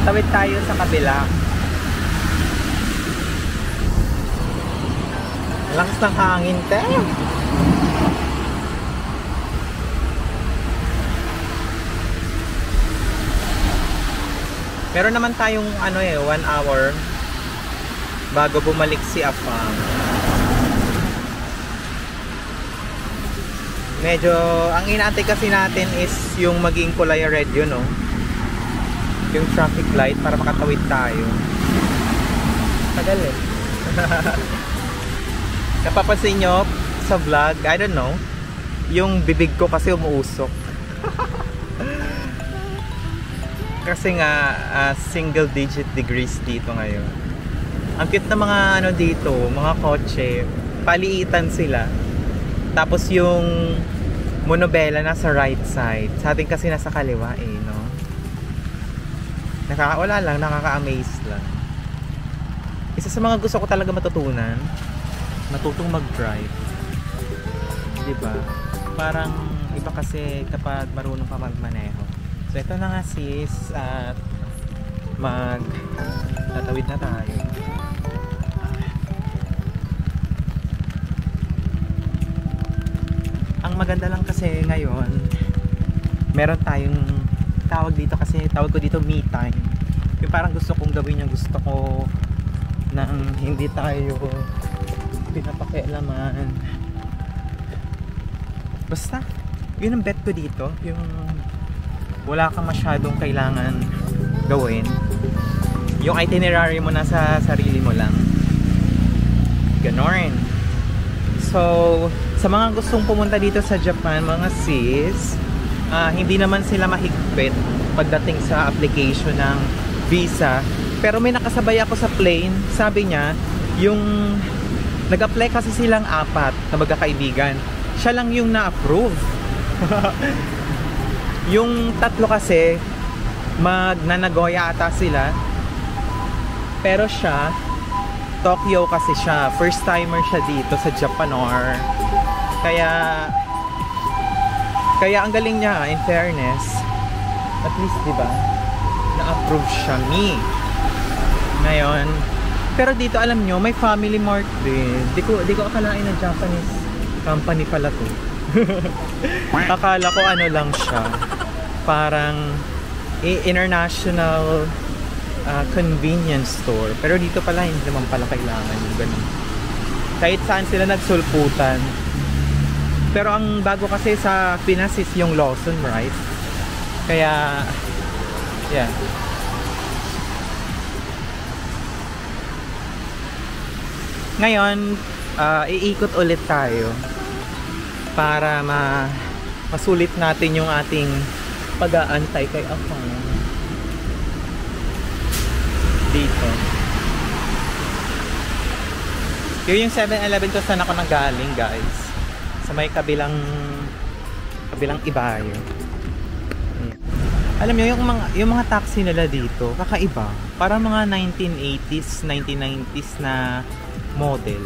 Tatawid tayo sa kabila. Lakas ng hangin, te. Meron naman tayong 1 hour bago bumalik si Afam. Medyo ang inaantay kasi natin is yung maging kulay red yun, no? Yung traffic light para makatawid tayo. Tagal eh. Napapansin nyo sa vlog, I don't know, yung bibig ko kasi umuusok. Kasi nga single digit degrees dito ngayon. Ang cute na mga dito, mga kotse, paliitan sila. Tapos yung monobela nasa right side. Sa atin kasi nasa kaliwa eh, no? Wala lang, nakaka-amaze lang. Isa sa mga gusto ko talaga matutunan, matutong mag-drive. Diba? Parang iba kasi kapag marunong ka magmaneho. So ito na nga sis, at tatawid na tayo. Ang maganda lang kasi ngayon, meron tayong tawag ko dito me time. Yung parang gusto kong gawin yung gusto ko nang hindi tayo pinapakialaman. Basta, yun ang bet ko dito, yung wala kang masyadong kailangan gawin. Yung itinerary mo na sa sarili mo lang. Ganon. So, sa mga gustong pumunta dito sa Japan, mga sis, hindi naman sila mahigpit pagdating sa application ng visa. Pero may nakasabay ako sa plane, sabi niya, yung nag-apply kasi silang 4 na magkakaibigan. Siya lang yung na-approve. Yung 3 kasi magnanagoya ata sila, pero siya Tokyo kasi siya, first timer siya dito sa Japan, or kaya ang galing niya, in fairness. At least diba na-approve siya ngayon. Pero dito alam nyo, may Family Mart din. Di ko akalain na Japanese company pala to. Akala ko lang siya, parang international convenience store. Pero dito pala hindi naman pala kailangan yung ganun. Kahit saan sila nagsulputan. Pero ang bago kasi sa Pinas is yung Lawson, right? Kaya yeah. Ngayon iikot ulit tayo para masulit natin yung ating pag-aantay kay Afam dito. Yung 7-Eleven ko saan ako nanggaling, guys, sa may kabilang ibayo. Alam nyo, yung mga taxi nila dito kakaiba, parang mga 1980s 1990s na model.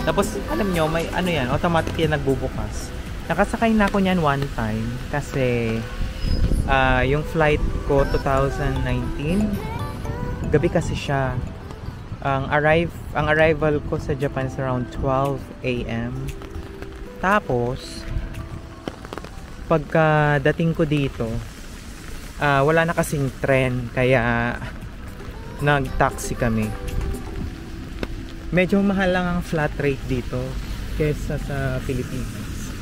Tapos alam nyo, may yan, automatic yan nagbubukas. Nakasakay na ako niyan one time kasi yung flight ko 2019, gabi kasi siya. Ang arrival ko sa Japan is around 12 AM. Tapos pagkadating ko dito, wala na kasing tren, kaya nag-taxi kami. Medyo mahal lang ang flat rate dito kesa sa Pilipinas.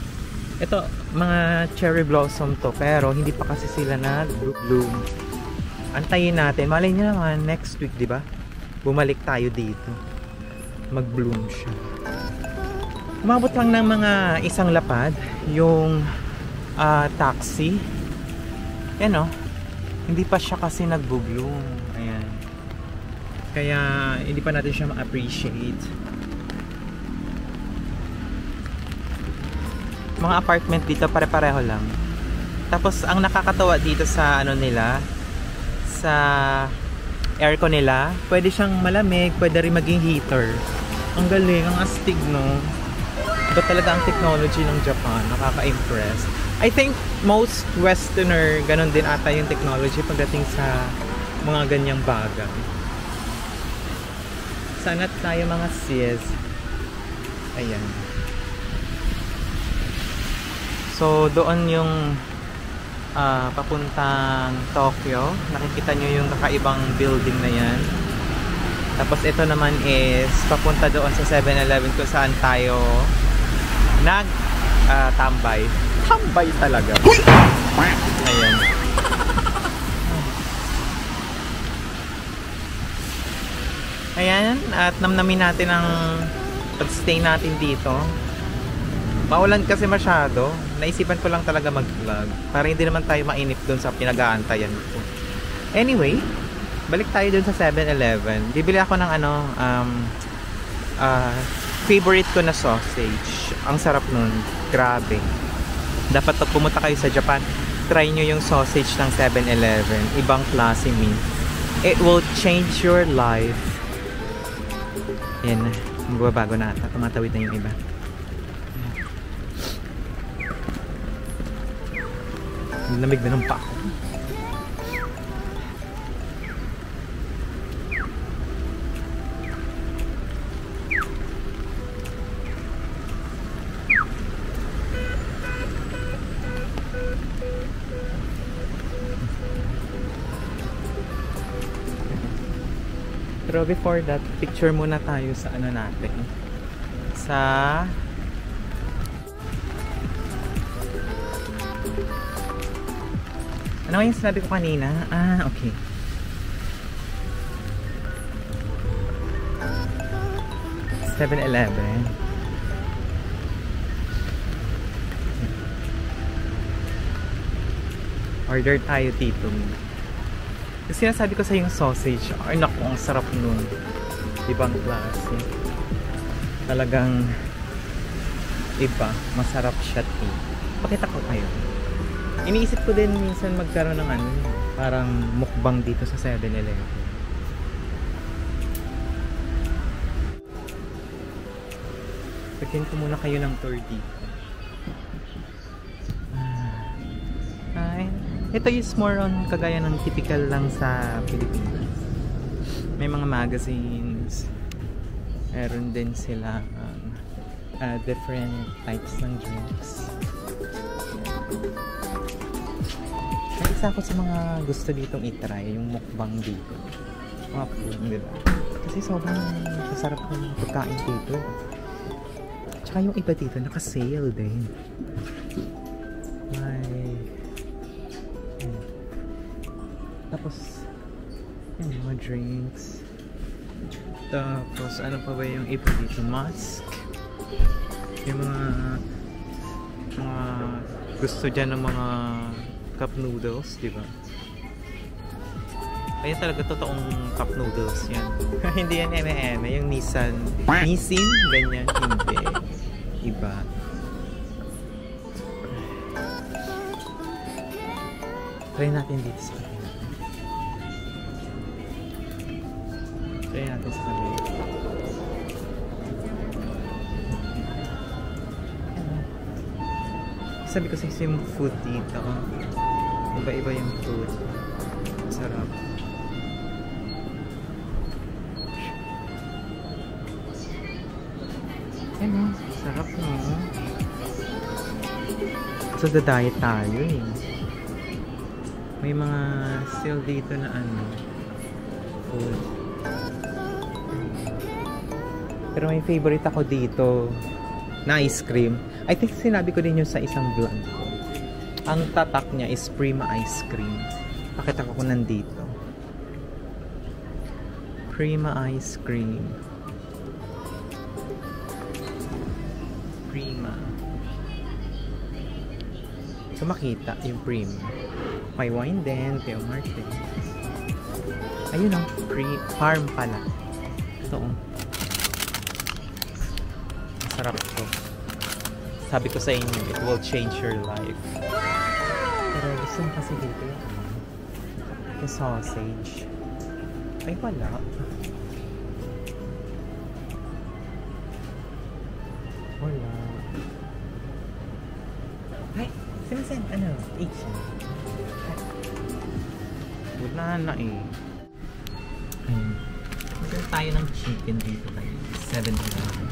Ito, mga cherry blossom to, pero hindi pa kasi sila nag-bloom. Antayin natin. Malay nyo naman, next week, di ba? Bumalik tayo dito. Mag-bloom siya. Umabot lang ng mga isang lapad yung taxi. Yan o. Hindi pa siya kasi nag-bloom. Ayan. Kaya hindi pa natin siya ma-appreciate. Mga apartment dito pare-pareho lang. Tapos ang nakakatawa dito sa nila, sa aircon nila, pwede siyang malamig, pwede rin maging heater. Ang galing, ang astig, no? Ito talaga ang technology ng Japan. Nakaka-impress. I think most Westerner ganun din ata yung technology pagdating sa mga ganyang bagay. Sana tayo mga sis. Ayan. So, doon yung papuntang Tokyo. Nakikita nyo yung kakaibang building na yan. Tapos ito naman is papunta doon sa 7-Eleven kung saan tayo tambay. Tambay talaga. Ayan. Ayan. At namnamin natin ang pag-stay natin dito. Maulan kasi masyado. Naisipan ko lang talaga mag-vlog para hindi naman tayo mainip doon sa pinag-aantayan ko. Anyway, balik tayo doon sa 7-Eleven. Bibili ako ng favorite ko na sausage. Ang sarap nun. Grabe. Dapat pag pumunta kayo sa Japan, try nyo yung sausage ng 7-Eleven. Ibang klase meat. It will change your life. Yan. Magbabago na ata. Tumatawid na yung iba. Lamig na ng pa ako. Pero before that, picture muna tayo sa ano natin. Sa ano yung sinabi ko kanina? Ah, okay. (7-Eleven) order tayo dito. Kasi sinasabi ko sa yung sausage, ay naku, ang sarap nun. Ibang klase. Talagang iba. Masarap siya. Pakita ko kayo. Iniisip ko din minsan magkaroon ng parang mukbang dito sa 7-Eleven. Bigyan ko muna kayo ng tour dito. Ito is more on kagaya ng typical lang sa Pilipinas. May mga magazines. Meron din sila different types ng drinks. Isa ako sa mga gusto ditong itry, yung mukbang dito. Mga food, diba? Kasi sobrang masarap ng pagkain dito. Tsaka yung iba dito, naka-sale din. Tapos, yun, mga drinks. Tapos, ano pa ba yung iba dito? Mask. Yung mga gusto dyan ng mga cup noodles, diba? Ayan talaga, totoong cup noodles yan. Hindi yan M&M, yung Nissin, ganyan, hindi. Iba. Try natin dito sa kanila. Try natin sa kanila. Sabi ko sa yung food dito. Iba-iba yung food. Sarap. Ano? Sarap, no? So, da-diet tayo eh. May mga sale dito na food. Pero may favorite ako dito na ice cream. I think sinabi ko din yun sa isang vlog ko. Ang tatak niya is Prima Ice Cream. Pakita ko kung nandito. Prima Ice Cream. Prima. So makita yung Prima. May wine din, Teo Marte. Ayun o, farm pala. Ito o. Masarap to. Sabi ko sa inyo, it will change your life. Pero gusto mo kasi dito yung sausage. Ay wala. Wala. Ay, sinasen, ano? H. Wala na eh. tayo ng chicken dito tayo. 7-Eleven.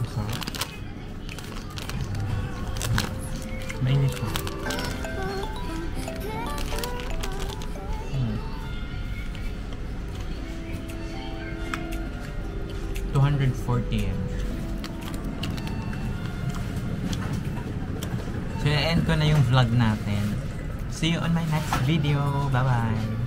Masarap. Mainit ko. $240. So, end ko na yung vlog natin. See you on my next video. Bye-bye!